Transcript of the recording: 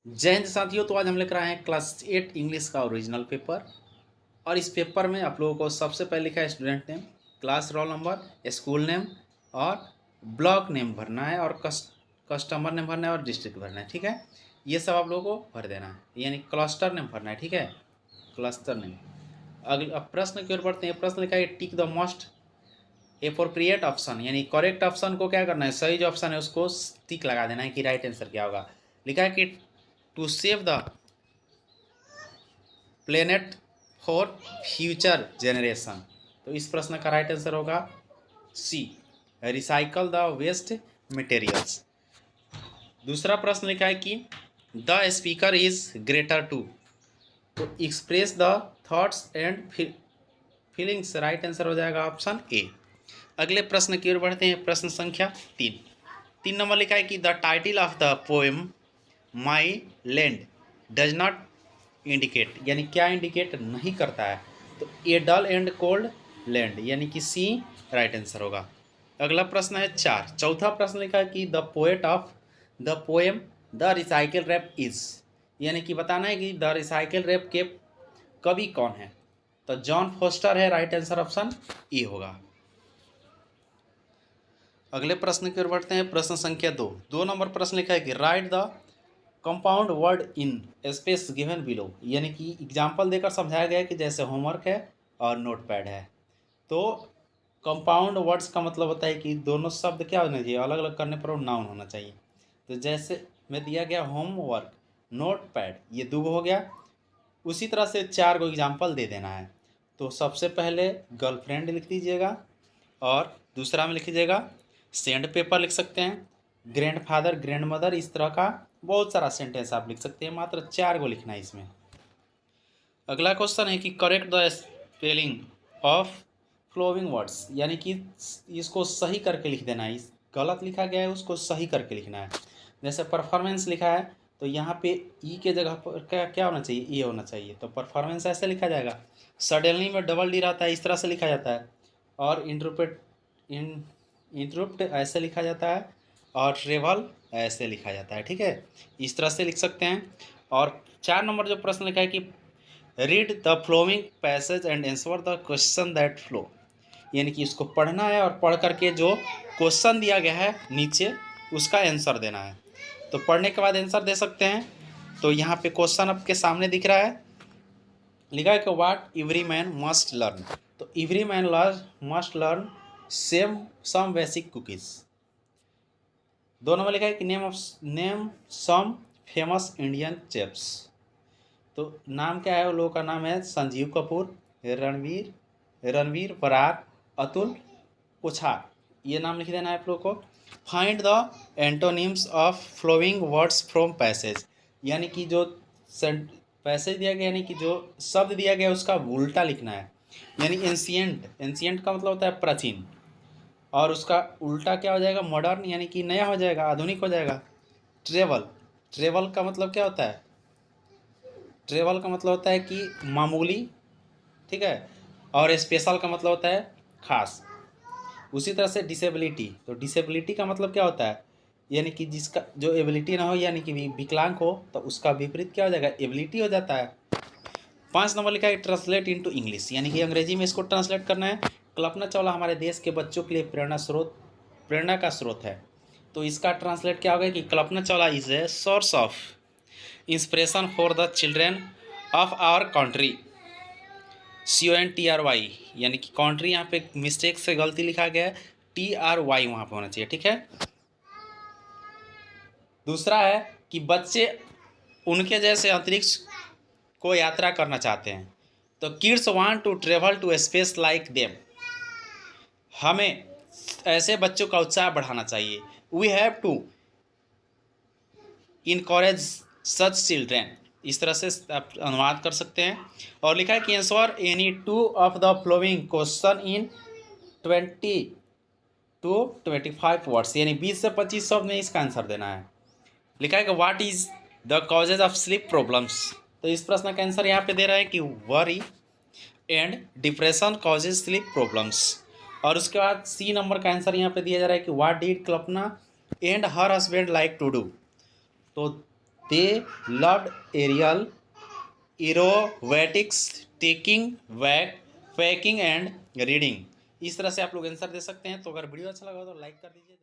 जय हिंद साथियों। तो आज हम लेकर आए हैं क्लास 8 इंग्लिश का ओरिजिनल पेपर। और इस पेपर में आप लोगों को सबसे पहले लिखा है student name, class roll number, school name और ब्लॉक नेम भरना है, और कस्टमर नेम भरना है और डिस्ट्रिक्ट भरना है। ठीक है, ये सब आप लोगों को भर देना है, यानी क्लस्टर नेम भरना है। ठीक है, क्लस्टर नेम। अगले अब प्रश्न की ओर बढ़ते हैं। प्रश्न लिखा है tick the most appropriate option, यानी करेक्ट ऑप्शन को क्या करना है, सही जो ऑप्शन है उसको टिक लगा देना है कि राइट आंसर क्या होगा। लिखा है कि to save the planet for future generation. तो इस प्रश्न का राइट आंसर होगा C, recycle the waste materials. दूसरा प्रश्न लिखा है कि the speaker is greater to, तो express the thoughts and feelings. Right answer हो जाएगा ऑप्शन ए। अगले प्रश्न की ओर बढ़ते हैं। प्रश्न संख्या 3 नंबर लिखा है कि the title of the poem my land does not indicate, यानी क्या इंडिकेट नहीं करता है। तो ए डल एंड कोल्ड लैंड, यानी कि सी राइट आंसर होगा। अगला प्रश्न है चौथा प्रश्न लिखा है कि the poet of the poem the recycle rap is, यानी कि बताना है कि द रिसाइकिल रैप के कवि कौन है। तो जॉन फोस्टर है, राइट आंसर ऑप्शन ई होगा। अगले प्रश्न की ओर बढ़ते हैं। प्रश्न संख्या 2 नंबर प्रश्न लिखा है कि right the compound word in space given below, यानी कि एग्जाम्पल देकर समझाया गया है कि जैसे होमवर्क है और नोटपैड है। तो कंपाउंड वर्ड्स का मतलब होता है कि दोनों शब्द क्या होना चाहिए, अलग अलग करने पर नाउन होना चाहिए। तो जैसे में दिया गया होमवर्क, नोटपैड, ये दो हो गया। उसी तरह से 4 को एग्जाम्पल दे देना है। तो सबसे पहले गर्लफ्रेंड लिख दीजिएगा, और दूसरा में लिख दीजिएगा सैंड पेपर लिख सकते हैं, ग्रैंड फादर, ग्रैंड मदर, इस तरह का बहुत सारा सेंटेंस आप लिख सकते हैं। मात्र 4 को लिखना है इसमें। अगला क्वेश्चन है कि correct the spelling of following words, यानी कि इसको सही करके लिख देना है। इस गलत लिखा गया है उसको सही करके लिखना है। जैसे परफॉर्मेंस लिखा है तो यहाँ पे ई के जगह पर क्या होना चाहिए, ई होना चाहिए। तो परफॉर्मेंस ऐसे लिखा जाएगा। सडनली में डबल डी रहता है, इस तरह से लिखा जाता है। और इंटरप्ट ऐसे लिखा जाता है, और ट्रेवल ऐसे लिखा जाता है। ठीक है, इस तरह से लिख सकते हैं। और 4 नंबर जो प्रश्न लिखा है कि read the flowing passage and answer the question that flow, यानी कि इसको पढ़ना है और पढ़ करके जो क्वेश्चन दिया गया है नीचे उसका आंसर देना है। तो पढ़ने के बाद आंसर दे सकते हैं। तो यहाँ पे क्वेश्चन आपके सामने दिख रहा है, लिखा है कि what every man must learn. तो every man must learn some basic cookies. 2 number लिखा है कि name some famous Indian chefs. तो नाम क्या है, वो लोगों का नाम है संजीव कपूर, रणवीर बरार, अतुल पुछार, ये नाम लिख देना है आप लोग को। Find the antonyms of following words from passage, यानी कि जो पैसेज दिया गया, यानी कि जो शब्द दिया गया उसका उल्टा लिखना है। यानी एंशिएंट का मतलब होता है प्राचीन, और उसका उल्टा क्या हो जाएगा, मॉडर्न, यानी कि नया हो जाएगा, आधुनिक हो जाएगा। ट्रेवल का मतलब क्या होता है, ट्रेवल का मतलब होता है कि मामूली। ठीक है, और स्पेशल का मतलब होता है खास। उसी तरह से डिसेबिलिटी, तो डिसेबिलिटी का मतलब क्या होता है, यानी कि जिसका जो एबिलिटी ना हो, यानी कि विकलांग हो, तो उसका विपरीत क्या हो जाएगा, एबिलिटी हो जाता है। 5 नंबर लिखा है ट्रांसलेट इनटू इंग्लिश, यानी कि अंग्रेजी में इसको ट्रांसलेट करना है। कल्पना चावला हमारे देश के बच्चों के लिए प्रेरणा का स्रोत है। तो इसका ट्रांसलेट क्या होगा कि Kalpana Chawla is a source of inspiration for the children of our country. CONTRY, यानी कि कंट्री यहाँ पे मिस्टेक से गलती लिखा गया है, TRY वहाँ पे होना चाहिए। ठीक है। दूसरा है कि बच्चे उनके जैसे अंतरिक्ष को यात्रा करना चाहते हैं। तो kids want to travel to space like them, हमें ऐसे बच्चों का उत्साह बढ़ाना चाहिए। We have to encourage such children, इस तरह से आप अनुवाद कर सकते हैं। और लिखा है कि answer any 2 of the flowing question in 20 to 25 words, यानी 20 से 25 शब्द में इसका आंसर देना है। लिखा है कि what is the causes of sleep problems. तो इस प्रश्न का आंसर यहाँ पे दे रहा है कि worry and depression causes sleep problems. और उसके बाद C नंबर का आंसर यहाँ पे दिया जा रहा है कि what did Kalpana and her husband like to do. तो they loved aerial aerobatics trekking backpacking and reading. इस तरह से आप लोग आंसर दे सकते हैं। तो अगर वीडियो अच्छा लगा हो तो लाइक कर दीजिए।